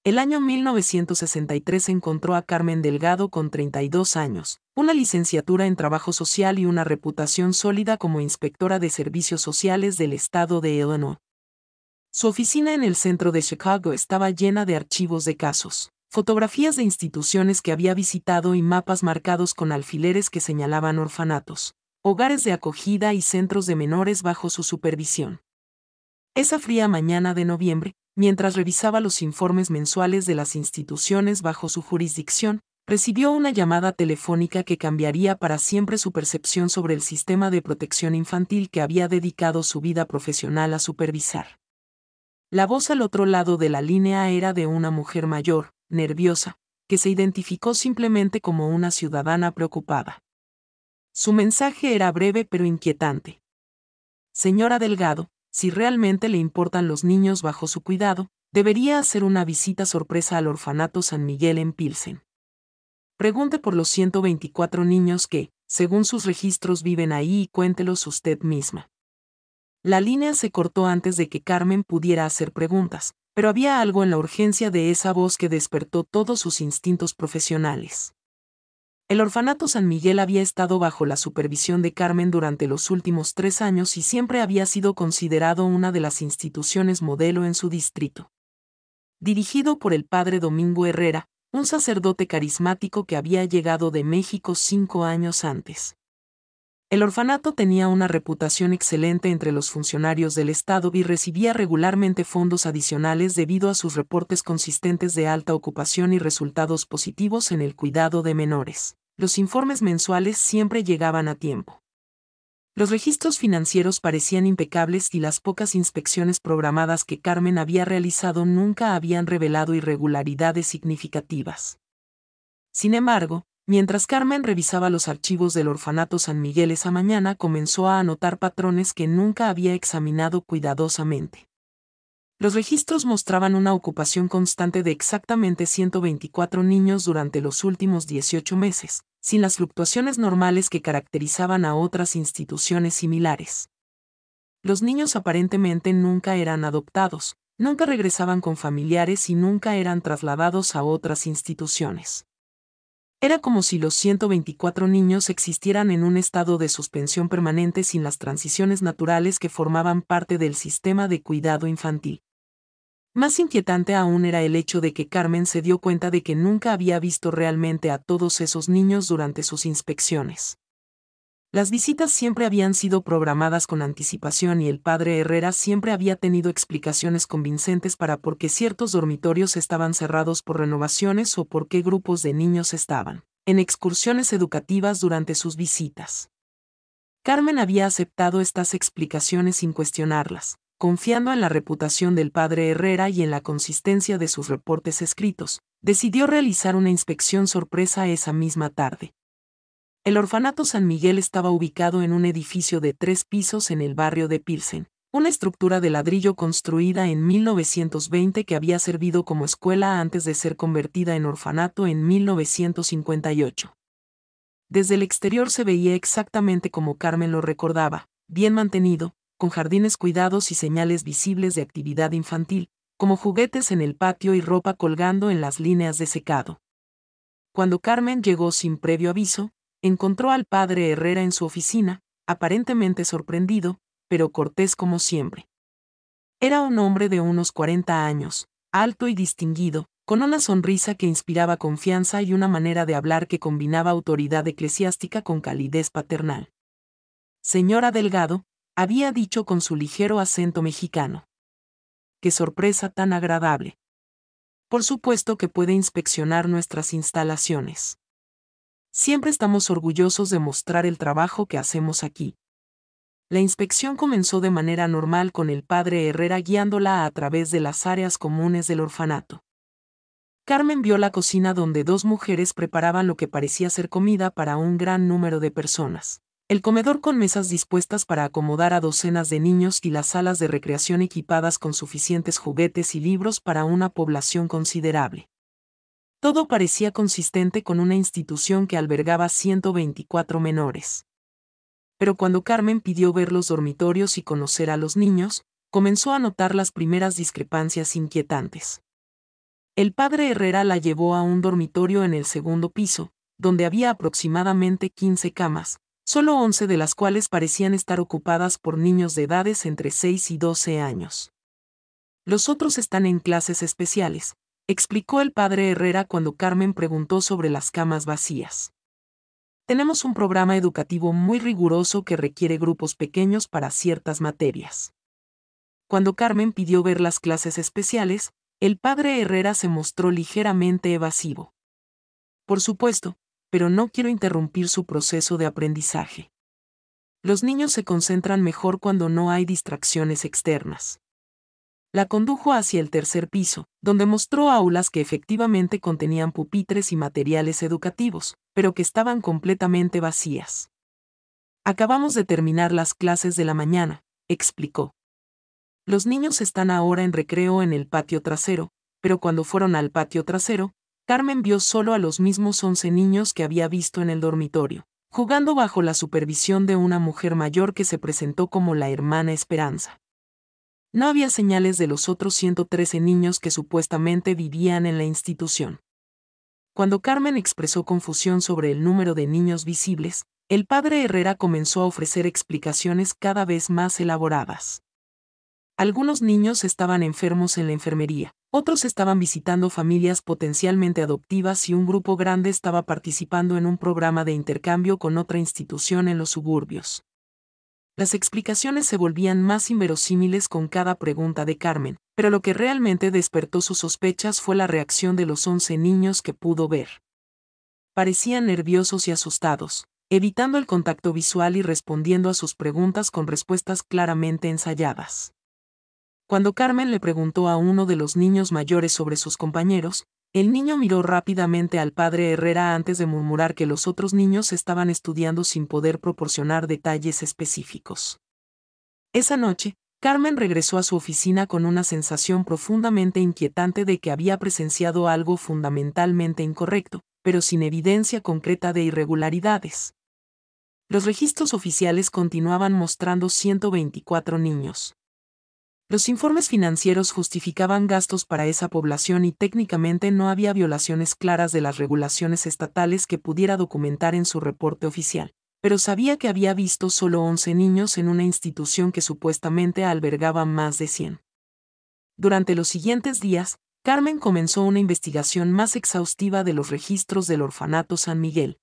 El año 1963 encontró a Carmen Delgado con 32 años, una licenciatura en trabajo social y una reputación sólida como inspectora de servicios sociales del estado de Illinois. Su oficina en el centro de Chicago estaba llena de archivos de casos, fotografías de instituciones que había visitado y mapas marcados con alfileres que señalaban orfanatos, hogares de acogida y centros de menores bajo su supervisión. Esa fría mañana de noviembre, mientras revisaba los informes mensuales de las instituciones bajo su jurisdicción, recibió una llamada telefónica que cambiaría para siempre su percepción sobre el sistema de protección infantil que había dedicado su vida profesional a supervisar. La voz al otro lado de la línea era de una mujer mayor, nerviosa, que se identificó simplemente como una ciudadana preocupada. Su mensaje era breve pero inquietante. Señora Delgado, si realmente le importan los niños bajo su cuidado, debería hacer una visita sorpresa al orfanato San Miguel en Pilsen. Pregunte por los 124 niños que, según sus registros, viven ahí y cuéntelos usted misma. La línea se cortó antes de que Carmen pudiera hacer preguntas, pero había algo en la urgencia de esa voz que despertó todos sus instintos profesionales. El orfanato San Miguel había estado bajo la supervisión de Carmen durante los últimos 3 años y siempre había sido considerado una de las instituciones modelo en su distrito. Dirigido por el padre Domingo Herrera, un sacerdote carismático que había llegado de México 5 años antes. El orfanato tenía una reputación excelente entre los funcionarios del Estado y recibía regularmente fondos adicionales debido a sus reportes consistentes de alta ocupación y resultados positivos en el cuidado de menores. Los informes mensuales siempre llegaban a tiempo. Los registros financieros parecían impecables y las pocas inspecciones programadas que Carmen había realizado nunca habían revelado irregularidades significativas. Sin embargo, mientras Carmen revisaba los archivos del orfanato San Miguel esa mañana, comenzó a anotar patrones que nunca había examinado cuidadosamente. Los registros mostraban una ocupación constante de exactamente 124 niños durante los últimos 18 meses, sin las fluctuaciones normales que caracterizaban a otras instituciones similares. Los niños aparentemente nunca eran adoptados, nunca regresaban con familiares y nunca eran trasladados a otras instituciones. Era como si los 124 niños existieran en un estado de suspensión permanente sin las transiciones naturales que formaban parte del sistema de cuidado infantil. Más inquietante aún era el hecho de que Carmen se dio cuenta de que nunca había visto realmente a todos esos niños durante sus inspecciones. Las visitas siempre habían sido programadas con anticipación y el padre Herrera siempre había tenido explicaciones convincentes para por qué ciertos dormitorios estaban cerrados por renovaciones o por qué grupos de niños estaban en excursiones educativas durante sus visitas. Carmen había aceptado estas explicaciones sin cuestionarlas, confiando en la reputación del padre Herrera y en la consistencia de sus reportes escritos. Decidió realizar una inspección sorpresa esa misma tarde. El orfanato San Miguel estaba ubicado en un edificio de 3 pisos en el barrio de Pilsen, una estructura de ladrillo construida en 1920 que había servido como escuela antes de ser convertida en orfanato en 1958. Desde el exterior se veía exactamente como Carmen lo recordaba, bien mantenido, con jardines cuidados y señales visibles de actividad infantil, como juguetes en el patio y ropa colgando en las líneas de secado. Cuando Carmen llegó sin previo aviso, encontró al padre Herrera en su oficina, aparentemente sorprendido, pero cortés como siempre. Era un hombre de unos 40 años, alto y distinguido, con una sonrisa que inspiraba confianza y una manera de hablar que combinaba autoridad eclesiástica con calidez paternal. Señora Delgado, había dicho con su ligero acento mexicano. ¡Qué sorpresa tan agradable! Por supuesto que puede inspeccionar nuestras instalaciones. Siempre estamos orgullosos de mostrar el trabajo que hacemos aquí. La inspección comenzó de manera normal con el padre Herrera guiándola a través de las áreas comunes del orfanato. Carmen vio la cocina donde 2 mujeres preparaban lo que parecía ser comida para un gran número de personas, el comedor con mesas dispuestas para acomodar a docenas de niños y las salas de recreación equipadas con suficientes juguetes y libros para una población considerable. Todo parecía consistente con una institución que albergaba 124 menores. Pero cuando Carmen pidió ver los dormitorios y conocer a los niños, comenzó a notar las primeras discrepancias inquietantes. El padre Herrera la llevó a un dormitorio en el segundo piso, donde había aproximadamente 15 camas, solo 11 de las cuales parecían estar ocupadas por niños de edades entre 6 y 12 años. Los otros están en clases especiales, explicó el padre Herrera cuando Carmen preguntó sobre las camas vacías. Tenemos un programa educativo muy riguroso que requiere grupos pequeños para ciertas materias. Cuando Carmen pidió ver las clases especiales, el padre Herrera se mostró ligeramente evasivo. Por supuesto, pero no quiero interrumpir su proceso de aprendizaje. Los niños se concentran mejor cuando no hay distracciones externas. La condujo hacia el tercer piso, donde mostró aulas que efectivamente contenían pupitres y materiales educativos, pero que estaban completamente vacías. Acabamos de terminar las clases de la mañana, explicó. Los niños están ahora en recreo en el patio trasero, pero cuando fueron al patio trasero, Carmen vio solo a los mismos 11 niños que había visto en el dormitorio, jugando bajo la supervisión de una mujer mayor que se presentó como la hermana Esperanza. No había señales de los otros 113 niños que supuestamente vivían en la institución. Cuando Carmen expresó confusión sobre el número de niños visibles, el padre Herrera comenzó a ofrecer explicaciones cada vez más elaboradas. Algunos niños estaban enfermos en la enfermería, otros estaban visitando familias potencialmente adoptivas y un grupo grande estaba participando en un programa de intercambio con otra institución en los suburbios. Las explicaciones se volvían más inverosímiles con cada pregunta de Carmen, pero lo que realmente despertó sus sospechas fue la reacción de los 11 niños que pudo ver. Parecían nerviosos y asustados, evitando el contacto visual y respondiendo a sus preguntas con respuestas claramente ensayadas. Cuando Carmen le preguntó a uno de los niños mayores sobre sus compañeros, el niño miró rápidamente al padre Herrera antes de murmurar que los otros niños estaban estudiando sin poder proporcionar detalles específicos. Esa noche, Carmen regresó a su oficina con una sensación profundamente inquietante de que había presenciado algo fundamentalmente incorrecto, pero sin evidencia concreta de irregularidades. Los registros oficiales continuaban mostrando 124 niños. Los informes financieros justificaban gastos para esa población y técnicamente no había violaciones claras de las regulaciones estatales que pudiera documentar en su reporte oficial, pero sabía que había visto solo 11 niños en una institución que supuestamente albergaba más de 100. Durante los siguientes días, Carmen comenzó una investigación más exhaustiva de los registros del orfanato San Miguel.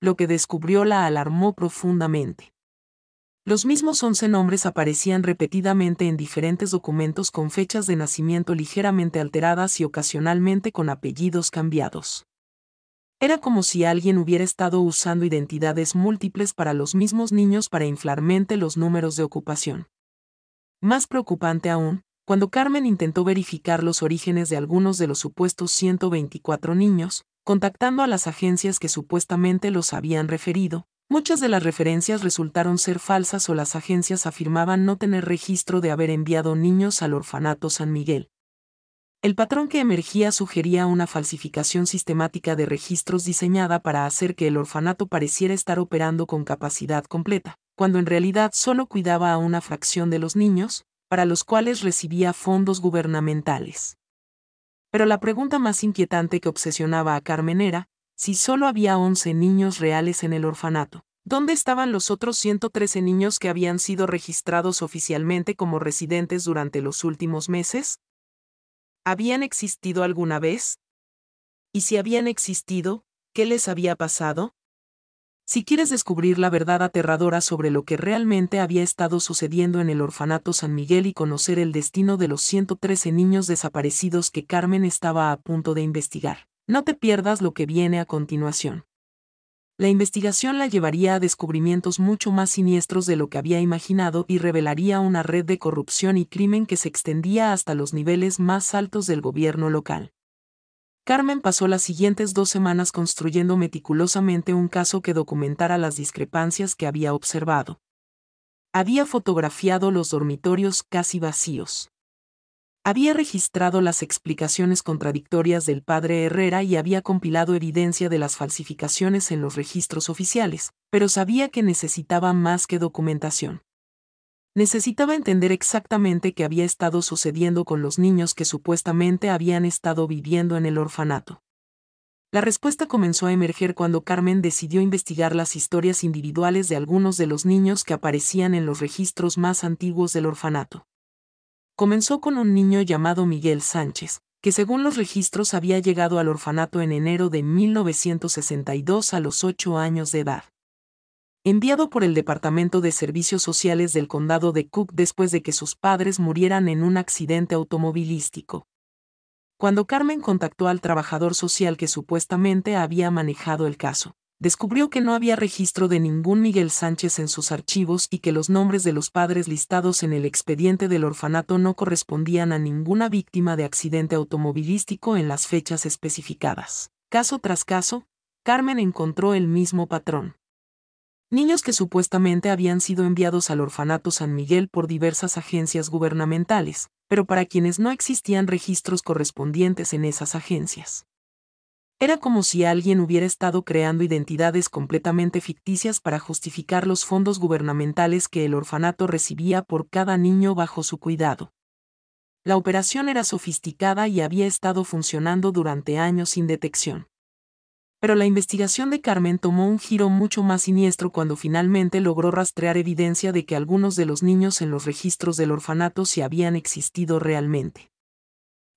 Lo que descubrió la alarmó profundamente. Los mismos 11 nombres aparecían repetidamente en diferentes documentos con fechas de nacimiento ligeramente alteradas y ocasionalmente con apellidos cambiados. Era como si alguien hubiera estado usando identidades múltiples para los mismos niños para inflar mente los números de ocupación. Más preocupante aún, cuando Carmen intentó verificar los orígenes de algunos de los supuestos 124 niños, contactando a las agencias que supuestamente los habían referido, muchas de las referencias resultaron ser falsas o las agencias afirmaban no tener registro de haber enviado niños al orfanato San Miguel. El patrón que emergía sugería una falsificación sistemática de registros diseñada para hacer que el orfanato pareciera estar operando con capacidad completa, cuando en realidad solo cuidaba a una fracción de los niños, para los cuales recibía fondos gubernamentales. Pero la pregunta más inquietante que obsesionaba a Carmen era, si solo había 11 niños reales en el orfanato, ¿dónde estaban los otros 113 niños que habían sido registrados oficialmente como residentes durante los últimos meses? ¿Habían existido alguna vez? Y si habían existido, ¿qué les había pasado? Si quieres descubrir la verdad aterradora sobre lo que realmente había estado sucediendo en el orfanato San Miguel y conocer el destino de los 113 niños desaparecidos que Carmen estaba a punto de investigar, no te pierdas lo que viene a continuación. La investigación la llevaría a descubrimientos mucho más siniestros de lo que había imaginado y revelaría una red de corrupción y crimen que se extendía hasta los niveles más altos del gobierno local. Carmen pasó las siguientes 2 semanas construyendo meticulosamente un caso que documentara las discrepancias que había observado. Había fotografiado los dormitorios casi vacíos. Había registrado las explicaciones contradictorias del padre Herrera y había compilado evidencia de las falsificaciones en los registros oficiales, pero sabía que necesitaba más que documentación. Necesitaba entender exactamente qué había estado sucediendo con los niños que supuestamente habían estado viviendo en el orfanato. La respuesta comenzó a emerger cuando Carmen decidió investigar las historias individuales de algunos de los niños que aparecían en los registros más antiguos del orfanato. Comenzó con un niño llamado Miguel Sánchez, que según los registros había llegado al orfanato en enero de 1962 a los 8 años de edad. Enviado por el Departamento de Servicios Sociales del Condado de Cook después de que sus padres murieran en un accidente automovilístico. Cuando Carmen contactó al trabajador social que supuestamente había manejado el caso, descubrió que no había registro de ningún Miguel Sánchez en sus archivos y que los nombres de los padres listados en el expediente del orfanato no correspondían a ninguna víctima de accidente automovilístico en las fechas especificadas. Caso tras caso, Carmen encontró el mismo patrón. Niños que supuestamente habían sido enviados al orfanato San Miguel por diversas agencias gubernamentales, pero para quienes no existían registros correspondientes en esas agencias. Era como si alguien hubiera estado creando identidades completamente ficticias para justificar los fondos gubernamentales que el orfanato recibía por cada niño bajo su cuidado. La operación era sofisticada y había estado funcionando durante años sin detección. Pero la investigación de Carmen tomó un giro mucho más siniestro cuando finalmente logró rastrear evidencia de que algunos de los niños en los registros del orfanato sí habían existido realmente.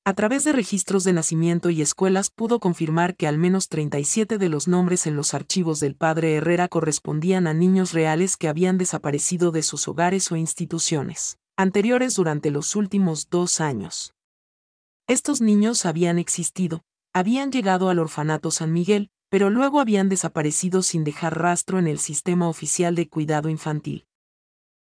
A través de registros de nacimiento y escuelas pudo confirmar que al menos 37 de los nombres en los archivos del padre Herrera correspondían a niños reales que habían desaparecido de sus hogares o instituciones anteriores durante los últimos 2 años. Estos niños habían existido, habían llegado al orfanato San Miguel, pero luego habían desaparecido sin dejar rastro en el sistema oficial de cuidado infantil.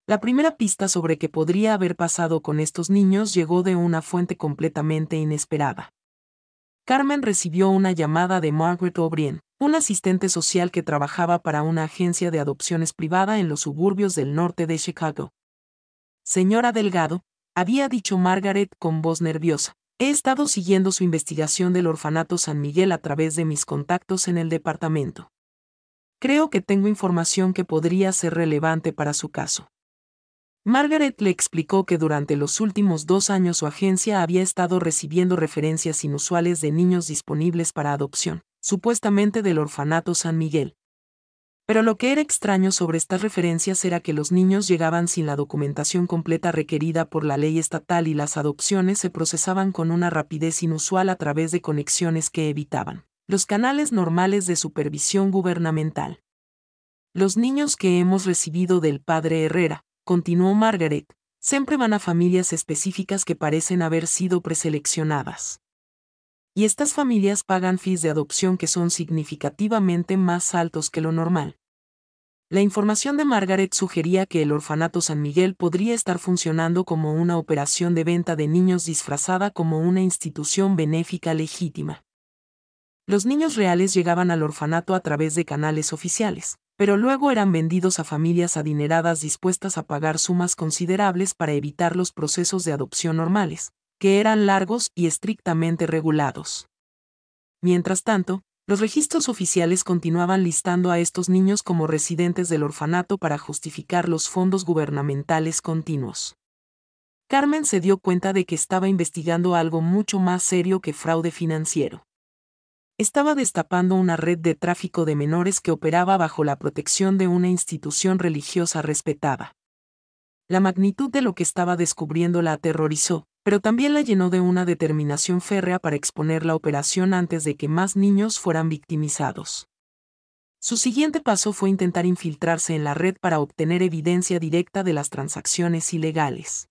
La primera pista sobre qué podría haber pasado con estos niños llegó de una fuente completamente inesperada. Carmen recibió una llamada de Margaret O'Brien, una asistente social que trabajaba para una agencia de adopciones privada en los suburbios del norte de Chicago. Señora Delgado, había dicho Margaret con voz nerviosa. He estado siguiendo su investigación del orfanato San Miguel a través de mis contactos en el departamento. Creo que tengo información que podría ser relevante para su caso. Margaret le explicó que durante los últimos 2 años su agencia había estado recibiendo referencias inusuales de niños disponibles para adopción, supuestamente del orfanato San Miguel. Pero lo que era extraño sobre estas referencias era que los niños llegaban sin la documentación completa requerida por la ley estatal y las adopciones se procesaban con una rapidez inusual a través de conexiones que evitaban los canales normales de supervisión gubernamental. Los niños que hemos recibido del padre Herrera, continuó Margaret, siempre van a familias específicas que parecen haber sido preseleccionadas. Y estas familias pagan fees de adopción que son significativamente más altos que lo normal. La información de Margaret sugería que el orfanato San Miguel podría estar funcionando como una operación de venta de niños disfrazada como una institución benéfica legítima. Los niños reales llegaban al orfanato a través de canales oficiales, pero luego eran vendidos a familias adineradas dispuestas a pagar sumas considerables para evitar los procesos de adopción normales, que eran largos y estrictamente regulados. Mientras tanto, los registros oficiales continuaban listando a estos niños como residentes del orfanato para justificar los fondos gubernamentales continuos. Carmen se dio cuenta de que estaba investigando algo mucho más serio que fraude financiero. Estaba destapando una red de tráfico de menores que operaba bajo la protección de una institución religiosa respetada. La magnitud de lo que estaba descubriendo la aterrorizó, pero también la llenó de una determinación férrea para exponer la operación antes de que más niños fueran victimizados. Su siguiente paso fue intentar infiltrarse en la red para obtener evidencia directa de las transacciones ilegales.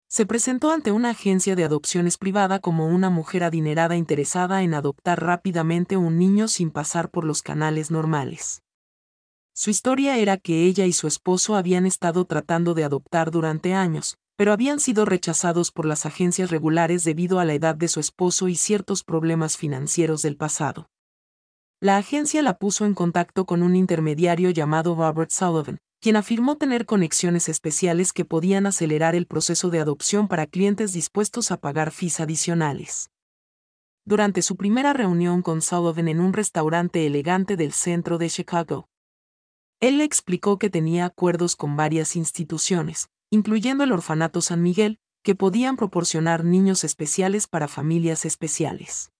Se presentó ante una agencia de adopciones privada como una mujer adinerada interesada en adoptar rápidamente un niño sin pasar por los canales normales. Su historia era que ella y su esposo habían estado tratando de adoptar durante años, pero habían sido rechazados por las agencias regulares debido a la edad de su esposo y ciertos problemas financieros del pasado. La agencia la puso en contacto con un intermediario llamado Robert Sullivan, quien afirmó tener conexiones especiales que podían acelerar el proceso de adopción para clientes dispuestos a pagar fees adicionales. Durante su primera reunión con Sullivan en un restaurante elegante del centro de Chicago, él le explicó que tenía acuerdos con varias instituciones, incluyendo el Orfanato San Miguel, que podían proporcionar niños especiales para familias especiales.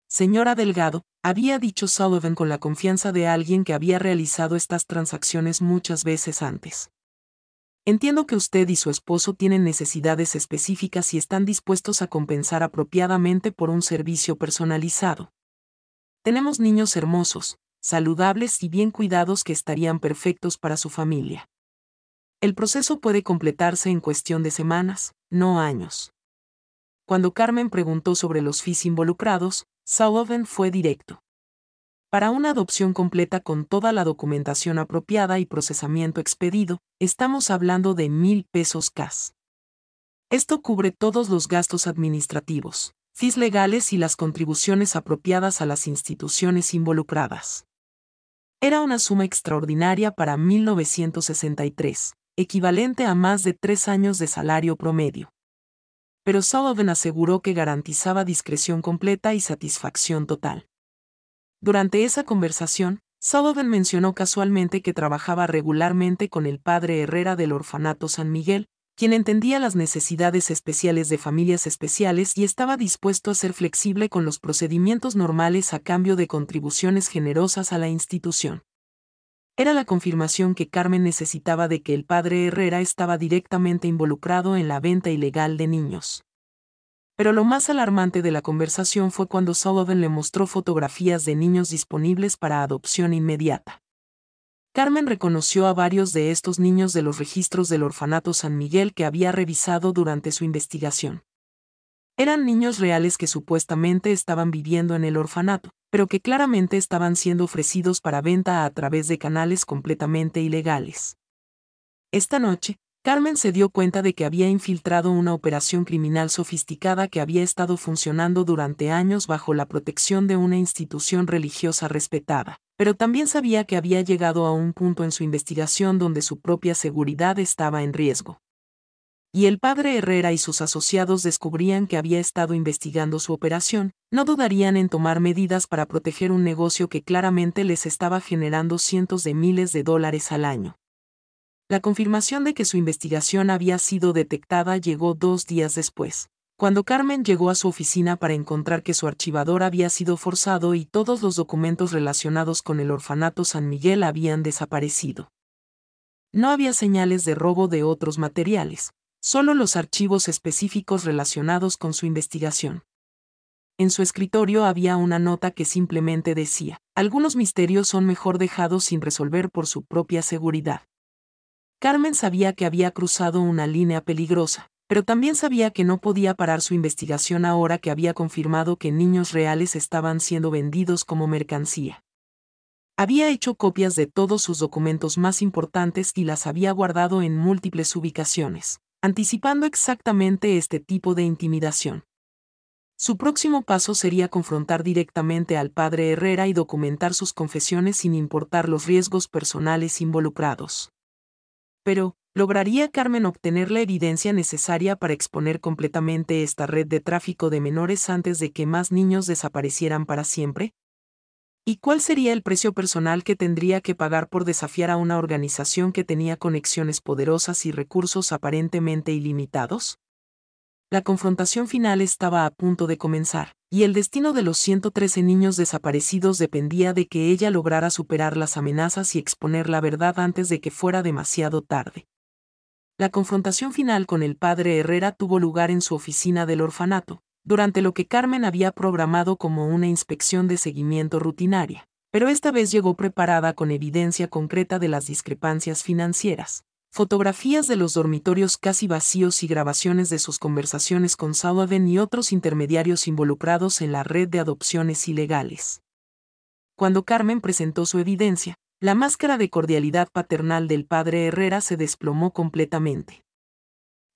Señora Delgado, había dicho Sullivan con la confianza de alguien que había realizado estas transacciones muchas veces antes. Entiendo que usted y su esposo tienen necesidades específicas y están dispuestos a compensar apropiadamente por un servicio personalizado. Tenemos niños hermosos, saludables y bien cuidados que estarían perfectos para su familia. El proceso puede completarse en cuestión de semanas, no años. Cuando Carmen preguntó sobre los fees involucrados, Sullivan fue directo. Para una adopción completa con toda la documentación apropiada y procesamiento expedido, estamos hablando de $1,000 cash. Esto cubre todos los gastos administrativos, fees legales y las contribuciones apropiadas a las instituciones involucradas. Era una suma extraordinaria para 1963, equivalente a más de 3 años de salario promedio. Pero Sullivan aseguró que garantizaba discreción completa y satisfacción total. Durante esa conversación, Sullivan mencionó casualmente que trabajaba regularmente con el padre Herrera del Orfanato San Miguel, quien entendía las necesidades especiales de familias especiales y estaba dispuesto a ser flexible con los procedimientos normales a cambio de contribuciones generosas a la institución. Era la confirmación que Carmen necesitaba de que el padre Herrera estaba directamente involucrado en la venta ilegal de niños. Pero lo más alarmante de la conversación fue cuando Sullivan le mostró fotografías de niños disponibles para adopción inmediata. Carmen reconoció a varios de estos niños de los registros del Orfanato San Miguel que había revisado durante su investigación. Eran niños reales que supuestamente estaban viviendo en el orfanato, pero que claramente estaban siendo ofrecidos para venta a través de canales completamente ilegales. Esta noche, Carmen se dio cuenta de que había infiltrado una operación criminal sofisticada que había estado funcionando durante años bajo la protección de una institución religiosa respetada, pero también sabía que había llegado a un punto en su investigación donde su propia seguridad estaba en riesgo. Y el padre Herrera y sus asociados descubrían que había estado investigando su operación, no dudarían en tomar medidas para proteger un negocio que claramente les estaba generando cientos de miles de dólares al año. La confirmación de que su investigación había sido detectada llegó 2 días después, cuando Carmen llegó a su oficina para encontrar que su archivador había sido forzado y todos los documentos relacionados con el Orfanato San Miguel habían desaparecido. No había señales de robo de otros materiales, solo los archivos específicos relacionados con su investigación. En su escritorio había una nota que simplemente decía: algunos misterios son mejor dejados sin resolver por su propia seguridad. Carmen sabía que había cruzado una línea peligrosa, pero también sabía que no podía parar su investigación ahora que había confirmado que niños reales estaban siendo vendidos como mercancía. Había hecho copias de todos sus documentos más importantes y las había guardado en múltiples ubicaciones, anticipando exactamente este tipo de intimidación. Su próximo paso sería confrontar directamente al padre Herrera y documentar sus confesiones sin importar los riesgos personales involucrados. Pero, ¿lograría Carmen obtener la evidencia necesaria para exponer completamente esta red de tráfico de menores antes de que más niños desaparecieran para siempre? ¿Y cuál sería el precio personal que tendría que pagar por desafiar a una organización que tenía conexiones poderosas y recursos aparentemente ilimitados? La confrontación final estaba a punto de comenzar, y el destino de los 113 niños desaparecidos dependía de que ella lograra superar las amenazas y exponer la verdad antes de que fuera demasiado tarde. La confrontación final con el padre Herrera tuvo lugar en su oficina del orfanato, durante lo que Carmen había programado como una inspección de seguimiento rutinaria, pero esta vez llegó preparada con evidencia concreta de las discrepancias financieras, fotografías de los dormitorios casi vacíos y grabaciones de sus conversaciones con Sullivan y otros intermediarios involucrados en la red de adopciones ilegales. Cuando Carmen presentó su evidencia, la máscara de cordialidad paternal del padre Herrera se desplomó completamente.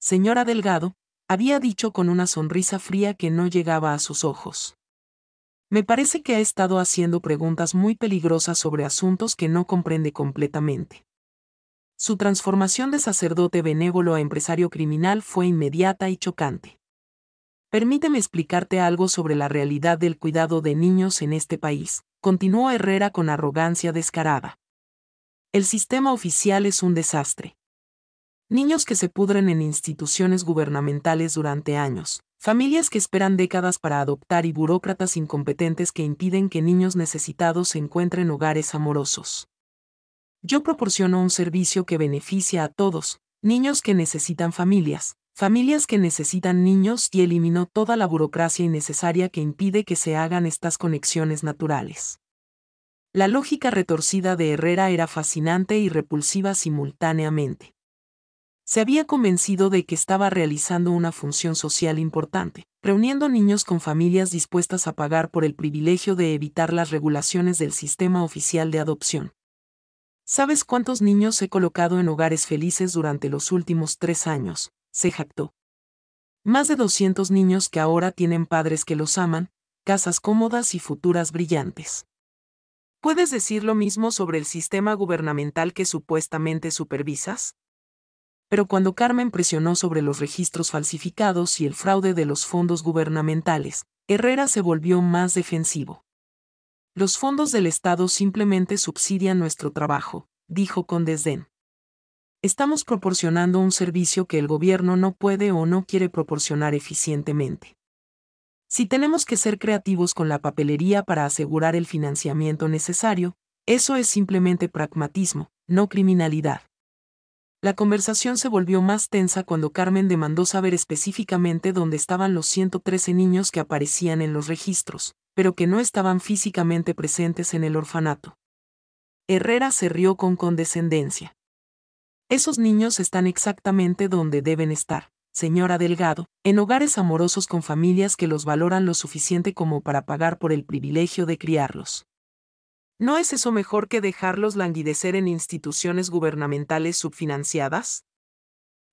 Señora Delgado, había dicho con una sonrisa fría que no llegaba a sus ojos. Me parece que ha estado haciendo preguntas muy peligrosas sobre asuntos que no comprende completamente. Su transformación de sacerdote benévolo a empresario criminal fue inmediata y chocante. Permíteme explicarte algo sobre la realidad del cuidado de niños en este país, continuó Herrera con arrogancia descarada. El sistema oficial es un desastre. Niños que se pudren en instituciones gubernamentales durante años, familias que esperan décadas para adoptar y burócratas incompetentes que impiden que niños necesitados encuentren hogares amorosos. Yo proporciono un servicio que beneficia a todos, niños que necesitan familias, familias que necesitan niños y eliminó toda la burocracia innecesaria que impide que se hagan estas conexiones naturales. La lógica retorcida de Herrera era fascinante y repulsiva simultáneamente. Se había convencido de que estaba realizando una función social importante, reuniendo niños con familias dispuestas a pagar por el privilegio de evitar las regulaciones del sistema oficial de adopción. ¿Sabes cuántos niños he colocado en hogares felices durante los últimos 3 años?, se jactó. Más de 200 niños que ahora tienen padres que los aman, casas cómodas y futuras brillantes. ¿Puedes decir lo mismo sobre el sistema gubernamental que supuestamente supervisas? Pero cuando Carmen presionó sobre los registros falsificados y el fraude de los fondos gubernamentales, Herrera se volvió más defensivo. Los fondos del Estado simplemente subsidian nuestro trabajo, dijo con desdén. Estamos proporcionando un servicio que el gobierno no puede o no quiere proporcionar eficientemente. Si tenemos que ser creativos con la papelería para asegurar el financiamiento necesario, eso es simplemente pragmatismo, no criminalidad. La conversación se volvió más tensa cuando Carmen demandó saber específicamente dónde estaban los 113 niños que aparecían en los registros, pero que no estaban físicamente presentes en el orfanato. Herrera se rió con condescendencia. Esos niños están exactamente donde deben estar, señora Delgado, en hogares amorosos con familias que los valoran lo suficiente como para pagar por el privilegio de criarlos. ¿No es eso mejor que dejarlos languidecer en instituciones gubernamentales subfinanciadas?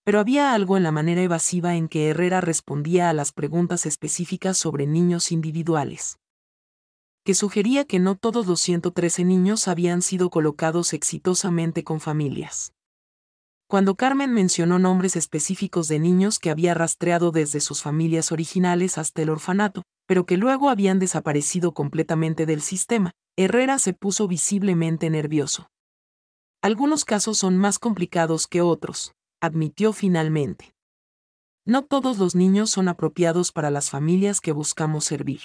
Pero había algo en la manera evasiva en que Herrera respondía a las preguntas específicas sobre niños individuales, que sugería que no todos los 113 niños habían sido colocados exitosamente con familias. Cuando Carmen mencionó nombres específicos de niños que había rastreado desde sus familias originales hasta el orfanato, pero que luego habían desaparecido completamente del sistema, Herrera se puso visiblemente nervioso. Algunos casos son más complicados que otros, admitió finalmente. No todos los niños son apropiados para las familias que buscamos servir.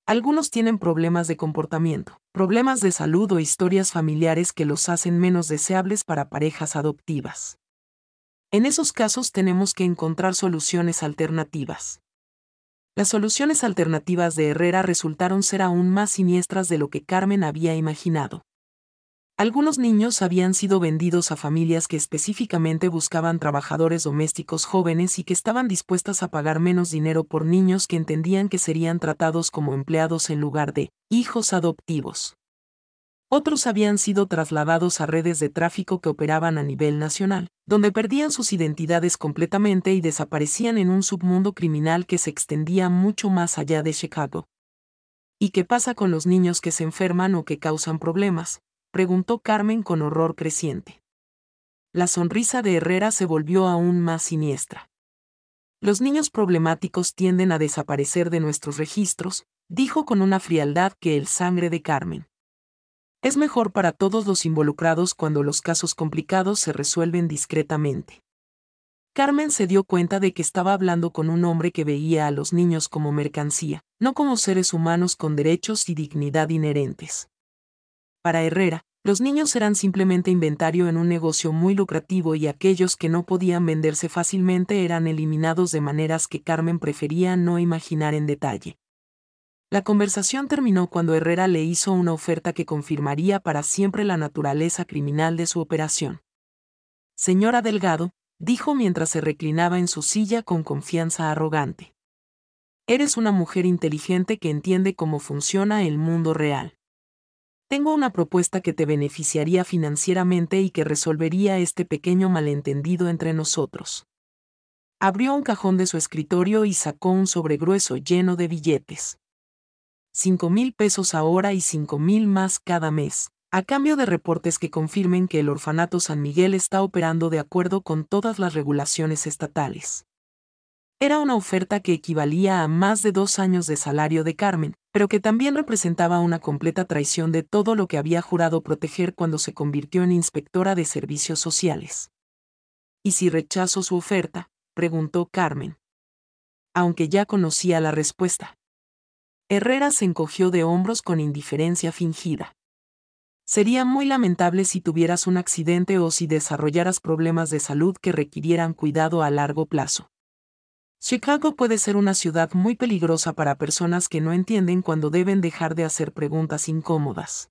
Algunos tienen problemas de comportamiento, problemas de salud o historias familiares que los hacen menos deseables para parejas adoptivas. En esos casos tenemos que encontrar soluciones alternativas. Las soluciones alternativas de Herrera resultaron ser aún más siniestras de lo que Carmen había imaginado. Algunos niños habían sido vendidos a familias que específicamente buscaban trabajadores domésticos jóvenes y que estaban dispuestas a pagar menos dinero por niños que entendían que serían tratados como empleados en lugar de hijos adoptivos. Otros habían sido trasladados a redes de tráfico que operaban a nivel nacional, donde perdían sus identidades completamente y desaparecían en un submundo criminal que se extendía mucho más allá de Chicago. ¿Y qué pasa con los niños que se enferman o que causan problemas?, preguntó Carmen con horror creciente. La sonrisa de Herrera se volvió aún más siniestra. Los niños problemáticos tienden a desaparecer de nuestros registros, dijo con una frialdad que el sangre de Carmen. Es mejor para todos los involucrados cuando los casos complicados se resuelven discretamente. Carmen se dio cuenta de que estaba hablando con un hombre que veía a los niños como mercancía, no como seres humanos con derechos y dignidad inherentes. Para Herrera, los niños eran simplemente inventario en un negocio muy lucrativo y aquellos que no podían venderse fácilmente eran eliminados de maneras que Carmen prefería no imaginar en detalle. La conversación terminó cuando Herrera le hizo una oferta que confirmaría para siempre la naturaleza criminal de su operación. Señora Delgado, dijo mientras se reclinaba en su silla con confianza arrogante. Eres una mujer inteligente que entiende cómo funciona el mundo real. Tengo una propuesta que te beneficiaría financieramente y que resolvería este pequeño malentendido entre nosotros. Abrió un cajón de su escritorio y sacó un sobre grueso lleno de billetes. 5,000 pesos ahora y 5,000 más cada mes, a cambio de reportes que confirmen que el orfanato San Miguel está operando de acuerdo con todas las regulaciones estatales. Era una oferta que equivalía a más de 2 años de salario de Carmen, pero que también representaba una completa traición de todo lo que había jurado proteger cuando se convirtió en inspectora de servicios sociales. ¿Y si rechazo su oferta?, preguntó Carmen. Aunque ya conocía la respuesta. Herrera se encogió de hombros con indiferencia fingida. Sería muy lamentable si tuvieras un accidente o si desarrollaras problemas de salud que requirieran cuidado a largo plazo. Chicago puede ser una ciudad muy peligrosa para personas que no entienden cuando deben dejar de hacer preguntas incómodas.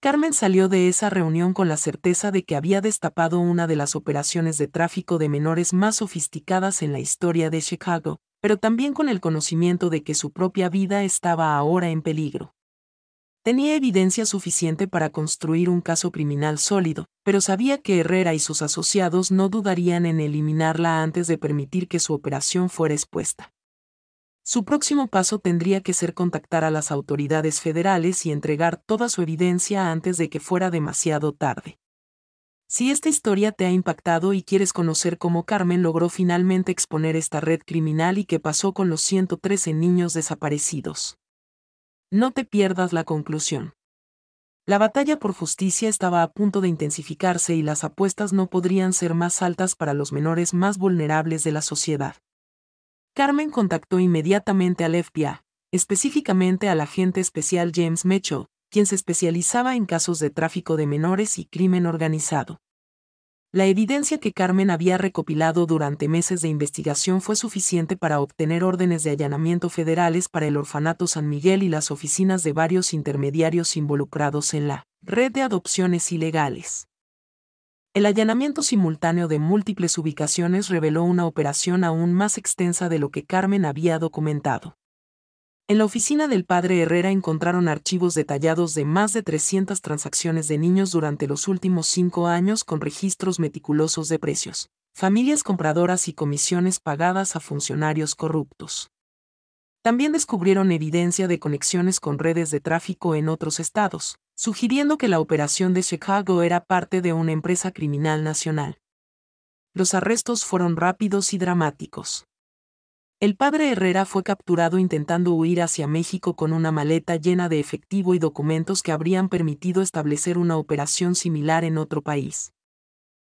Carmen salió de esa reunión con la certeza de que había destapado una de las operaciones de tráfico de menores más sofisticadas en la historia de Chicago, pero también con el conocimiento de que su propia vida estaba ahora en peligro. Tenía evidencia suficiente para construir un caso criminal sólido, pero sabía que Herrera y sus asociados no dudarían en eliminarla antes de permitir que su operación fuera expuesta. Su próximo paso tendría que ser contactar a las autoridades federales y entregar toda su evidencia antes de que fuera demasiado tarde. Si esta historia te ha impactado y quieres conocer cómo Carmen logró finalmente exponer esta red criminal y qué pasó con los 113 niños desaparecidos, no te pierdas la conclusión. La batalla por justicia estaba a punto de intensificarse y las apuestas no podrían ser más altas para los menores más vulnerables de la sociedad. Carmen contactó inmediatamente al FBI, específicamente al agente especial James Mitchell, quien se especializaba en casos de tráfico de menores y crimen organizado. La evidencia que Carmen había recopilado durante meses de investigación fue suficiente para obtener órdenes de allanamiento federales para el Orfanato San Miguel y las oficinas de varios intermediarios involucrados en la red de adopciones ilegales. El allanamiento simultáneo de múltiples ubicaciones reveló una operación aún más extensa de lo que Carmen había documentado. En la oficina del padre Herrera encontraron archivos detallados de más de 300 transacciones de niños durante los últimos 5 años con registros meticulosos de precios, familias compradoras y comisiones pagadas a funcionarios corruptos. También descubrieron evidencia de conexiones con redes de tráfico en otros estados, sugiriendo que la operación de Chicago era parte de una empresa criminal nacional. Los arrestos fueron rápidos y dramáticos. El padre Herrera fue capturado intentando huir hacia México con una maleta llena de efectivo y documentos que habrían permitido establecer una operación similar en otro país.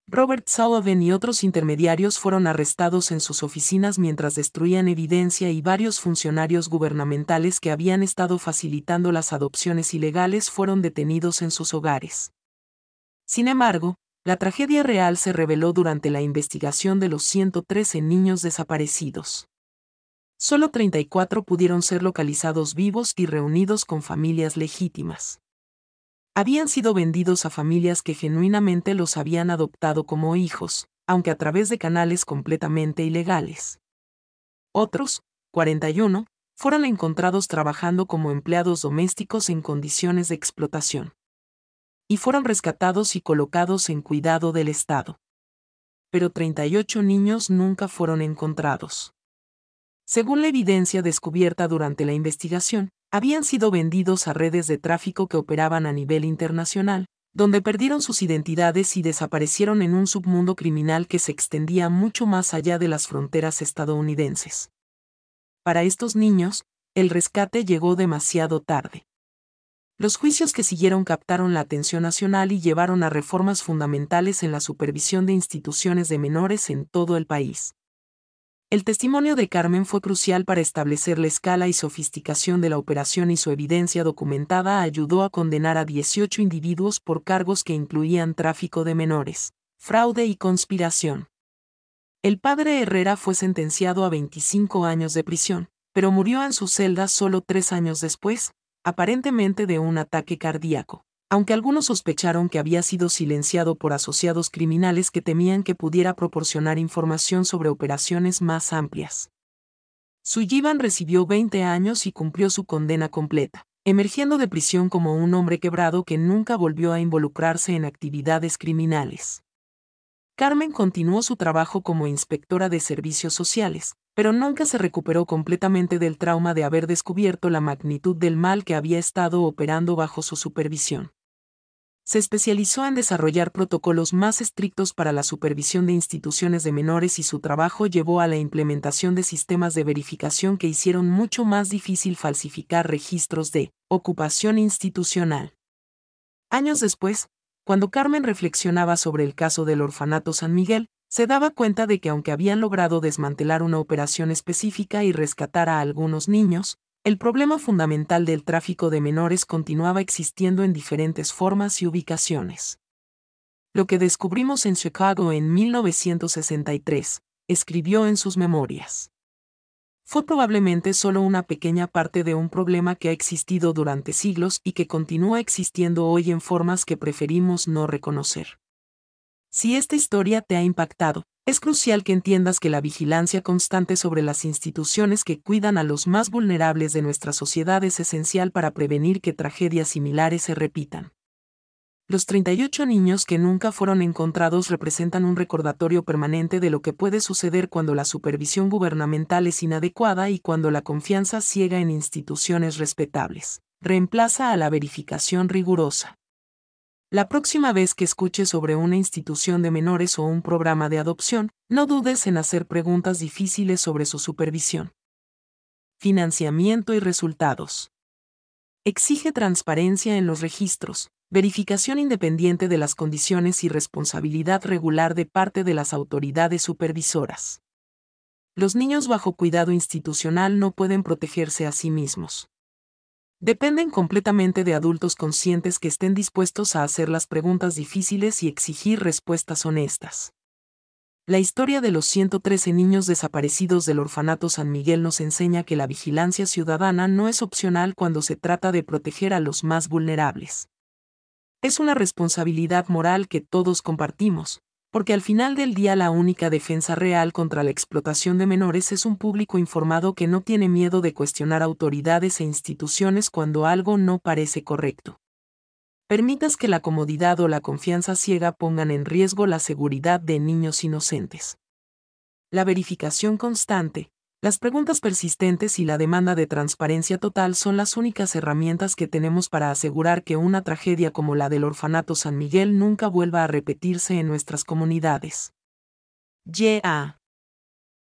Robert Sullivan y otros intermediarios fueron arrestados en sus oficinas mientras destruían evidencia y varios funcionarios gubernamentales que habían estado facilitando las adopciones ilegales fueron detenidos en sus hogares. Sin embargo, la tragedia real se reveló durante la investigación de los 113 niños desaparecidos. Solo 34 pudieron ser localizados vivos y reunidos con familias legítimas. Habían sido vendidos a familias que genuinamente los habían adoptado como hijos, aunque a través de canales completamente ilegales. Otros, 41, fueron encontrados trabajando como empleados domésticos en condiciones de explotación. Y fueron rescatados y colocados en cuidado del Estado. Pero 38 niños nunca fueron encontrados. Según la evidencia descubierta durante la investigación, habían sido vendidos a redes de tráfico que operaban a nivel internacional, donde perdieron sus identidades y desaparecieron en un submundo criminal que se extendía mucho más allá de las fronteras estadounidenses. Para estos niños, el rescate llegó demasiado tarde. Los juicios que siguieron captaron la atención nacional y llevaron a reformas fundamentales en la supervisión de instituciones de menores en todo el país. El testimonio de Carmen fue crucial para establecer la escala y sofisticación de la operación y su evidencia documentada ayudó a condenar a 18 individuos por cargos que incluían tráfico de menores, fraude y conspiración. El padre Herrera fue sentenciado a 25 años de prisión, pero murió en su celda solo 3 años después, aparentemente de un ataque cardíaco. Aunque algunos sospecharon que había sido silenciado por asociados criminales que temían que pudiera proporcionar información sobre operaciones más amplias. Sullivan recibió 20 años y cumplió su condena completa, emergiendo de prisión como un hombre quebrado que nunca volvió a involucrarse en actividades criminales. Carmen continuó su trabajo como inspectora de servicios sociales, pero nunca se recuperó completamente del trauma de haber descubierto la magnitud del mal que había estado operando bajo su supervisión. Se especializó en desarrollar protocolos más estrictos para la supervisión de instituciones de menores y su trabajo llevó a la implementación de sistemas de verificación que hicieron mucho más difícil falsificar registros de ocupación institucional. Años después, cuando Carmen reflexionaba sobre el caso del Orfanato San Miguel, Se daba cuenta de que aunque habían logrado desmantelar una operación específica y rescatar a algunos niños, el problema fundamental del tráfico de menores continuaba existiendo en diferentes formas y ubicaciones. Lo que descubrimos en Chicago en 1963, escribió en sus memorias. Fue probablemente solo una pequeña parte de un problema que ha existido durante siglos y que continúa existiendo hoy en formas que preferimos no reconocer. Si esta historia te ha impactado, es crucial que entiendas que la vigilancia constante sobre las instituciones que cuidan a los más vulnerables de nuestra sociedad es esencial para prevenir que tragedias similares se repitan. Los 38 niños que nunca fueron encontrados representan un recordatorio permanente de lo que puede suceder cuando la supervisión gubernamental es inadecuada y cuando la confianza ciega en instituciones respetables reemplaza a la verificación rigurosa. La próxima vez que escuches sobre una institución de menores o un programa de adopción, no dudes en hacer preguntas difíciles sobre su supervisión. Financiamiento y resultados. Exige transparencia en los registros, verificación independiente de las condiciones y responsabilidad regular de parte de las autoridades supervisoras. Los niños bajo cuidado institucional no pueden protegerse a sí mismos. Dependen completamente de adultos conscientes que estén dispuestos a hacer las preguntas difíciles y exigir respuestas honestas. La historia de los 113 niños desaparecidos del orfanato San Miguel nos enseña que la vigilancia ciudadana no es opcional cuando se trata de proteger a los más vulnerables. Es una responsabilidad moral que todos compartimos, porque al final del día la única defensa real contra la explotación de menores es un público informado que no tiene miedo de cuestionar autoridades e instituciones cuando algo no parece correcto. Permitas que la comodidad o la confianza ciega pongan en riesgo la seguridad de niños inocentes. La verificación constante, las preguntas persistentes y la demanda de transparencia total son las únicas herramientas que tenemos para asegurar que una tragedia como la del orfanato San Miguel nunca vuelva a repetirse en nuestras comunidades. Yeah.